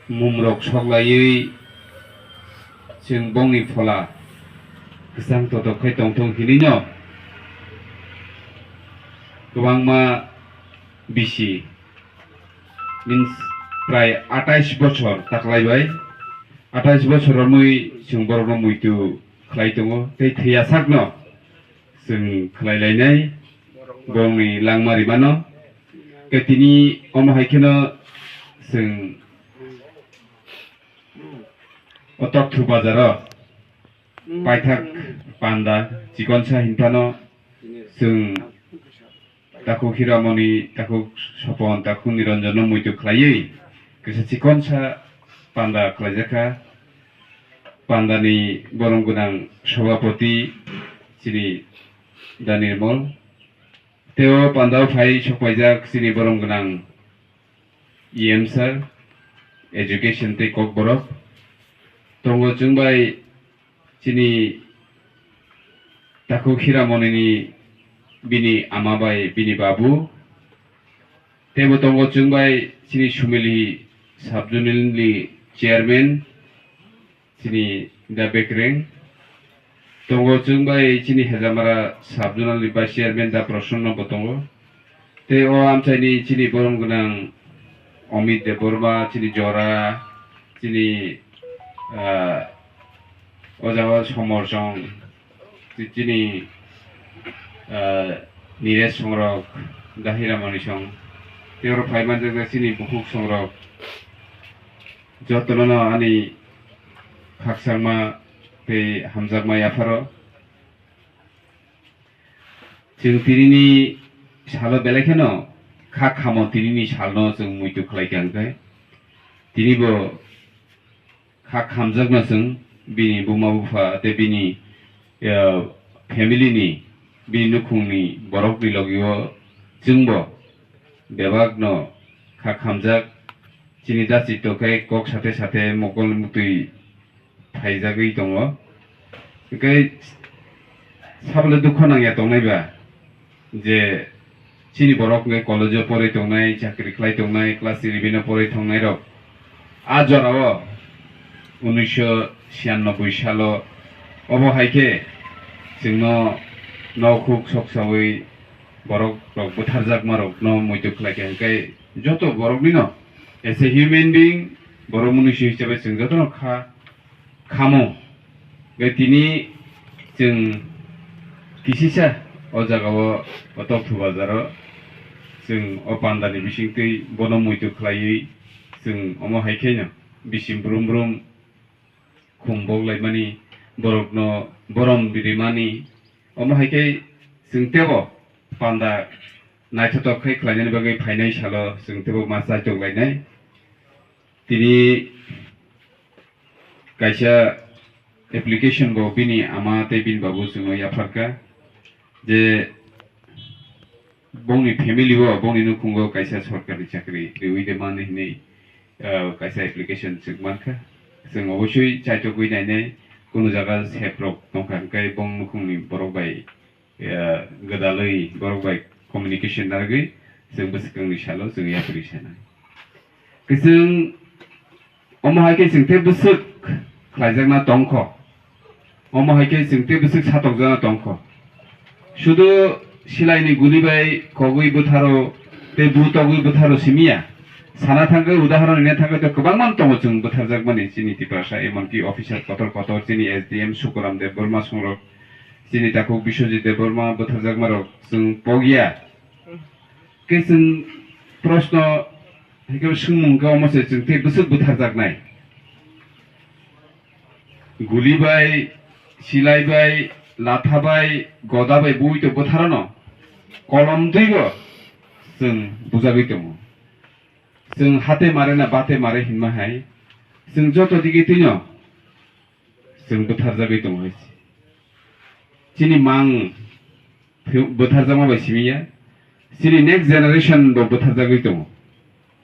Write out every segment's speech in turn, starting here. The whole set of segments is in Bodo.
mumrok soklai जों bongni phola gesang totok khai tongthong hinino gobangma bisi means pray 28 bochor taklaibai 28 bochor mui जों borokno muitu khlai tongo tei thiyasakno जों khlailainai bongni langmari mano ke tini haikeno जों otok thu bazaro paithak panda chikonsa hinpano जों taku hiramoni taku sopon taku niranjono muitu khlaiui kisa chikonsa panda khlaijaka pandani borong gunang sabapati chini danirmol teo pandao phai sokpaijak chini borong gunang sir education tei Kokborok tongo chungbai chini taku hiramoni ni bini amabai bini babu tebo tongo chungbai chini sumili subjunili chairman chini da bekreng tongo chungbai chini hejamara subjunali vice chairman da prasanna botongo te o amchaini chini borong gunang Omid Debbarma chini jora chini ojawa somorsong chini Nires songrok dahiramani song teor phaiman jaga chini buhuk songrok jotono ani khaksangma te hamjakma yafaro जों तिरिनि सालो बेलेखनो खा खामो तिरिनि सालनो जों मुइतु खालायखांबाय तिरिबो खा खामजागनो जों बिनि बुमा बुफा ते बिनि फेमिलिनि बिनि नुखुंनि बरकनि लगियो जोंबो बेबागनो खा खामजाग चिनि दासि तोखाय कक साथे साथे मकल मुतुइ फाइजागै दङ बेखाय साबले दुख नांया दंनायबा जे chini borok ngai college pore tongnai chakri khlai tongnai class 11 pore thongnai rok ajorao 1996 salo obo haike jingno nokhuk soksawi borok rok butharjak marok no muitu khlaike hangkai joto borok ni no as a human being borok munusi hisabe jing joto no khamo gai tini jing kisisa o jagao otok thu bazaro जों अपान्दानि बिसिंतै बनो मुइतु खलायै जों अमा हायखेनो बिसिम ब्रुम ब्रुम खुंबोग लाइमानि बरकनो बरम बिरिमानि अमा हायखे जों तेबो पान्दा नायथतखै खलायनायनि बागै फायनाय सालो जों तेबो मासा जगलायनाय तिनि कायसा एप्लिकेशन बो बिनि आमा ते बिन बाबु जों याफारका जे bongni family wo bongni nukungo kaisa sorkari chakri riuide mane hinei kaisa application chikmanka जों अबশ্যই चाइटोगै नायनाय कोनो जागा सेप्रक दंखांखाय बं नुखुंनि बरकबाय गोदालै बरकबाय कमिउनिकेशन नारगै जों बसकंनि सालो जों एप्लिकेशन जों अमहायके जोंते बसक खायजागना दंख अमहायके जोंते बसक सातकजाना दंख शुद्ध सिलाइनि गुलिबाय कगै बुथारो ते बुतगै बुथारो सिमिया साना थांगै उदाहरण ने थांगै तो गोबां मान दङ जों बुथारजाक माने चिनि तिप्रासा एमनकि अफिसार कतर कतर चिनि एसडीएम सुकराम देबबर्मा संरक चिनि ताको बिश्वजित देबबर्मा बुथारजाक मारक जों पगिया के जों प्रश्न हेके सोंमुंगा अमसे जों ते बुसुक बुथारजाक नाय गुलिबाय सिलाइबाय लाथाबाय गदाबाय बुइ तो बुथारनो कलम दैबो जों बुजागै दङ जों हाते मारे ना बाते मारे हिनमा हाय जों जत दिगै तिनो जों बुथारजागै दङ चिनि मां बुथारजामा बाय सिमिया चिनि नेक्स्ट जेनेरेशन बो बुथारजागै दङ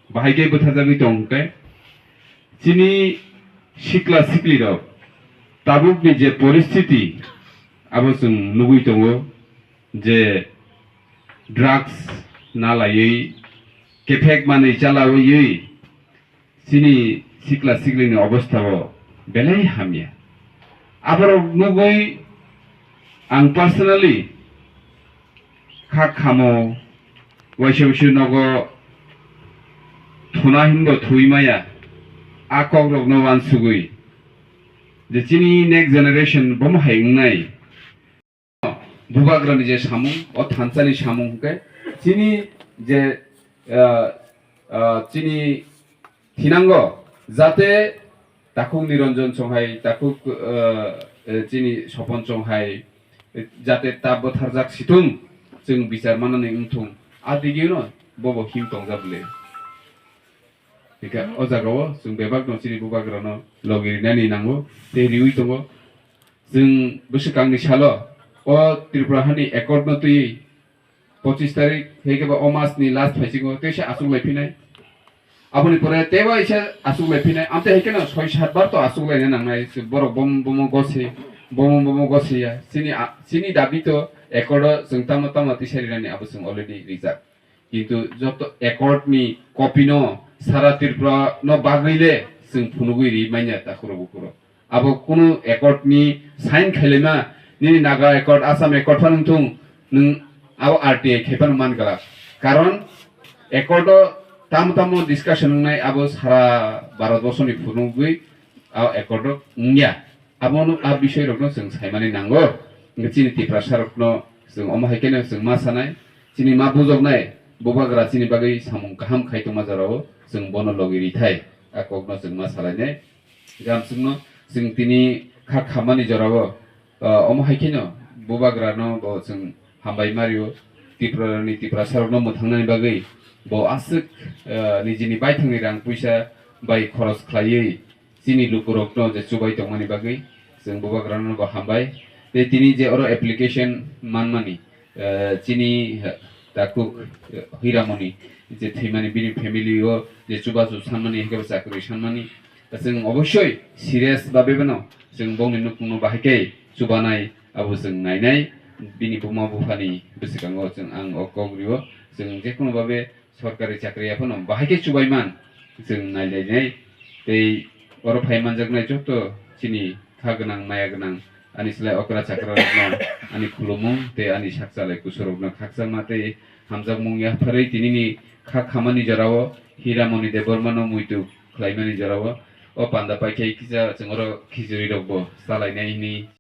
बाहायगे बुथारजागै दङ के चिनि सिक्ला सिक्लि र ताबुकनि जे परिस्थिति अब जों नुगै दङ जे ड्रग्स नालायै केफेक माने चलावयै sini sikla sikli ni অবস্থা belai hamia abarok nugoi ang personally khak khamo waisho nogo thuna hinbo thuimaya akok rok no wan sugui je chini next generation bom haingnai bubagrani je samung o thanchani samung ke chini je chini thinango jate takuk niranjan chonghai takuk chini sopon chonghai jate tabbo tharjak situng जों बिचार माननानै उनथुं आदिगिनो बबो हिम तंजाबले बेका अजागाव जों बेबाग नसिनि बुबाग्रानो लगिरिनानि नांगो ते रिउइ दंगो जों बोसोकांनि सालो अ त्रिपुराहानि एकर्ड नतुइ 25 तारिख हेकेबा अमासनि लास्ट फाइसिगो तेसे आसुग लाइफिनाय आबुनि परे तेबा इसे आसुग लाइफिनाय आमते हेकेनो 6-7 बार तो आसुग लाइने नांनाय बरक बम बम गसे सिनि दाबि तो एकर्ड जों तमा तिसारिनानि आबो जों अलरेडि रिजार्भ किन्तु जत एकर्डनि कपि न सारा त्रिपुरा न बागैले जों फुनुगुइ रिमाइना ताखुरो बुकुरो आबो कुनु एकर्डनि साइन खाइलेमा नि नागा एकर्ड आसाम एकर्ड फानुथुं नों आबो आरटीआई खेपान मानगला कारण एकर्ड ताम डिसकाशन नाय आबो सारा भारतवर्षनि फुनुगुइ आ एकर्ड उंगिया आबोनो आ विषय रखनो जों साइमानि नांगो चिनि तिप्रासा रखनो जों अमा हाइकेनो जों मा सानाय चिनि मा बुजबनाय बुबाग्रा चिनि बागै सामुं गाहाम खायतमा जाराव जों बन लगिरिथाय आकगनो जों मा सालायनाय गामसुनो जों तिनि खा खामानि जराव अमा हाइकेनो बुबाग्रानो ब जों हामबाय मारियो तिप्रानि तिप्रासा रखनो मोथांनानि बागै ब आसुक निजिनि बायथांनि रां पैसा बाय खरस खालायै चिनि लुकुरकनो जे सुबाय दंमानि बागै जों बुबाग्रानो ब हामबाय ते तिनि जे अरो एप्लिकेशन मानमानि चिनि ताकुक हिरामनि जे थैमानि बिनि फेमिलि ओ जे चुबाजु सानमानि हेकेबा चाकरि सानमानि जों अबশ্যই सिरियास बाबेबनो जों बंनि नुकुनो बाहायकै चुबानाय आबो जों नायनाय बिनि बुमा बुफानि बिसिगाङो जों आं अकग्रियो जों जेकुनो बाबे सरकारि चाकरियाफोरनो बाहायकै चुबायमान जों नायलायनाय ते अरो फाइमान जगनाय जत चिनि खागोनां माया गोनां ani selai okra chakra rokno ani khulumung te ani sakchalai kusorokno khakchama te hamjak mung ya pharai tinini kha khamani jarao hiramoni Debbarma no muitu khlaimani jarao o panda paithai kisa jongoro khijuri rokbo chalainai ni